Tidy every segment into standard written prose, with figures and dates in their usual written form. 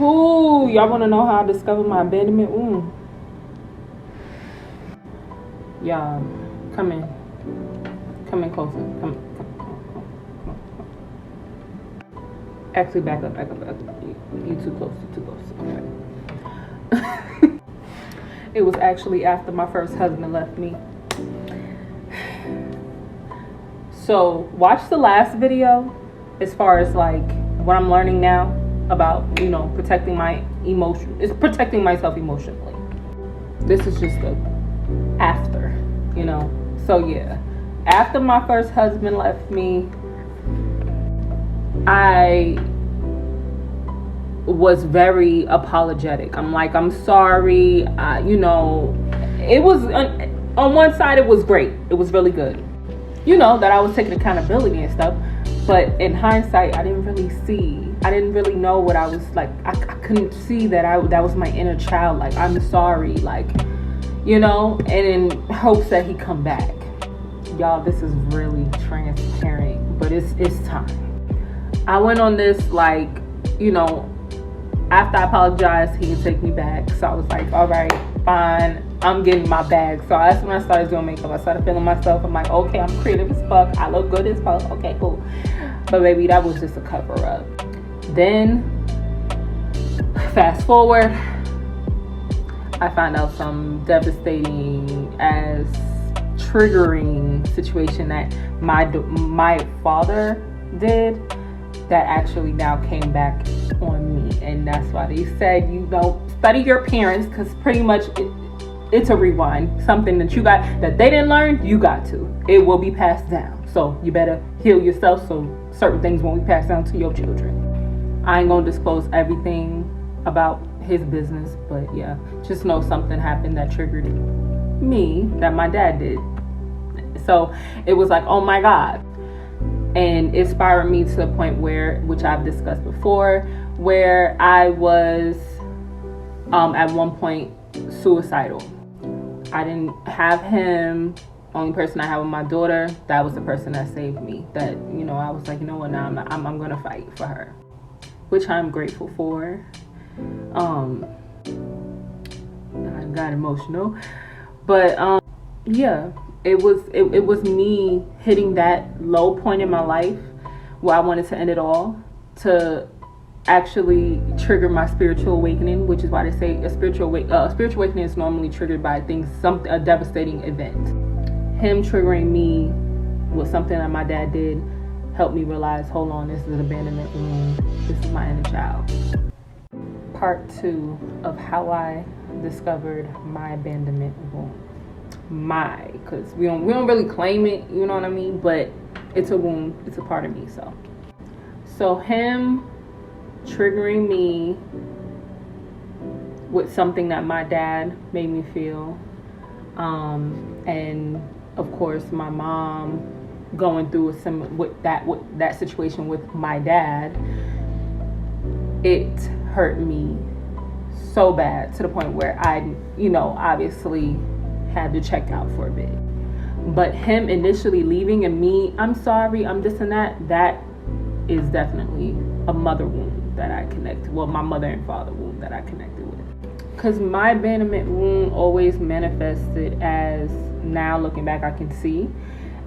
Ooh, y'all want to know how I discovered my abandonment wound? Y'all, come in closer. Come. Actually, back up. You too close. Okay. It was actually after my first husband left me. So watch the last video as far as like what I'm learning now about, protecting my emotion. It's protecting myself emotionally. This is just the after, So yeah, after my first husband left me, I was very apologetic. I'm like, I'm sorry. It was on one side, it was great. It was really good. That I was taking accountability and stuff. But in hindsight, I didn't really know what I was like. I couldn't see that was my inner child. Like, I'm sorry. Like, and in hopes that he come back. Y'all, this is really transparent, but it's time. I went on this, like, after I apologized, he would take me back. So I was like, all right, fine, I'm getting my bag. So that's when I started doing makeup. I started feeling myself. I'm like, okay, I'm creative as fuck. I look good as fuck. Okay, cool. But baby, that was just a cover up. Then, fast forward, I found out some devastating as triggering situation that my father did that actually now came back on me. And that's why they said, study your parents, because pretty much it's a rewind. Something that you got that they didn't learn, you got to. It will be passed down. So you better heal yourself so certain things won't be passed down to your children. I ain't gonna disclose everything about his business, but yeah, just know something happened that triggered me that my dad did. So it was like, oh my God. And it inspired me to the point where, which I've discussed before, where I was at one point suicidal. I didn't have him. Only person I have with my daughter, that was the person that saved me. That, I was like, now I'm gonna fight for her, which I'm grateful for. I got emotional, but yeah. It was me hitting that low point in my life where I wanted to end it all to actually trigger my spiritual awakening, which is why they say a spiritual awakening is normally triggered by a devastating event. Him triggering me was something that my dad did, helped me realize, hold on, this is an abandonment wound. This is my inner child. Part 2 of how I discovered my abandonment wound. Because we don't really claim it, you know what I mean, but it's a wound, it's a part of me. So him triggering me with something that my dad made me feel, and of course my mom going through with that situation with my dad, it hurt me so bad to the point where I obviously had to check out for a bit. But him initially leaving and me, I'm sorry, I'm this and that is definitely a mother wound that I connected. Well, my mother and father wound that I connected with. Because my abandonment wound always manifested as, now looking back, I can see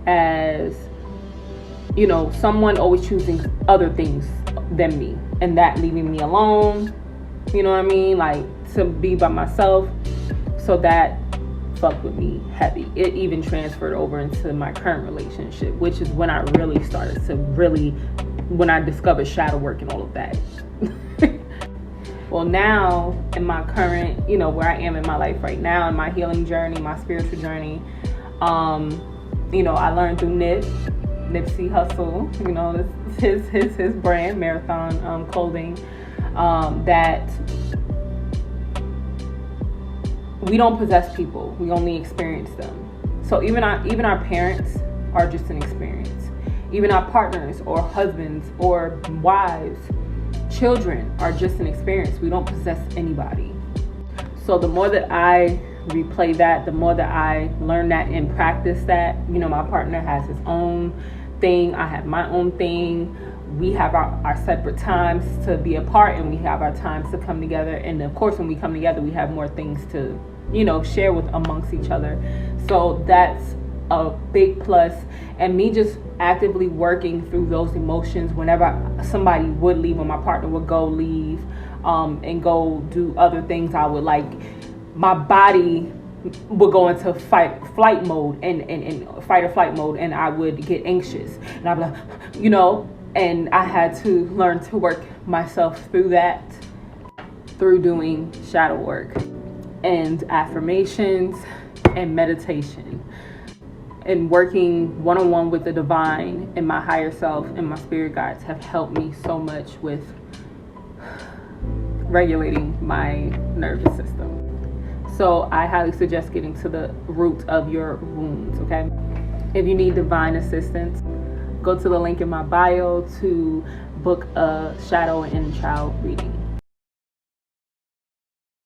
as, someone always choosing other things than me, and that leaving me alone, you know what I mean? Like, to be by myself. So that fucked with me heavy. It even transferred over into my current relationship, which is when I really started to when I discovered shadow work and all of that. Well, now in my current, where I am in my life right now, in my healing journey, my spiritual journey, I learned through Nipsey Hussle, this his brand, Marathon Clothing, that we don't possess people, we only experience them. So even our parents are just an experience. Even our partners or husbands or wives, children are just an experience. We don't possess anybody. So the more that I replay that, the more that I learn that and practice that, my partner has his own thing, I have my own thing. we have our separate times to be apart, and we have our times to come together. And of course, when we come together, we have more things to, share with amongst each other. So that's a big plus. And me just actively working through those emotions whenever somebody would leave, or my partner would go leave, and go do other things, I would my body would go into fight or flight mode, and I would get anxious, and I'd be like, and I had to learn to work myself through that, through doing shadow work and affirmations and meditation, and working one-on-one with the divine and my higher self and my spirit guides have helped me so much with regulating my nervous system. So I highly suggest getting to the root of your wounds, okay? If you need divine assistance, go to the link in my bio to book a shadow and child reading.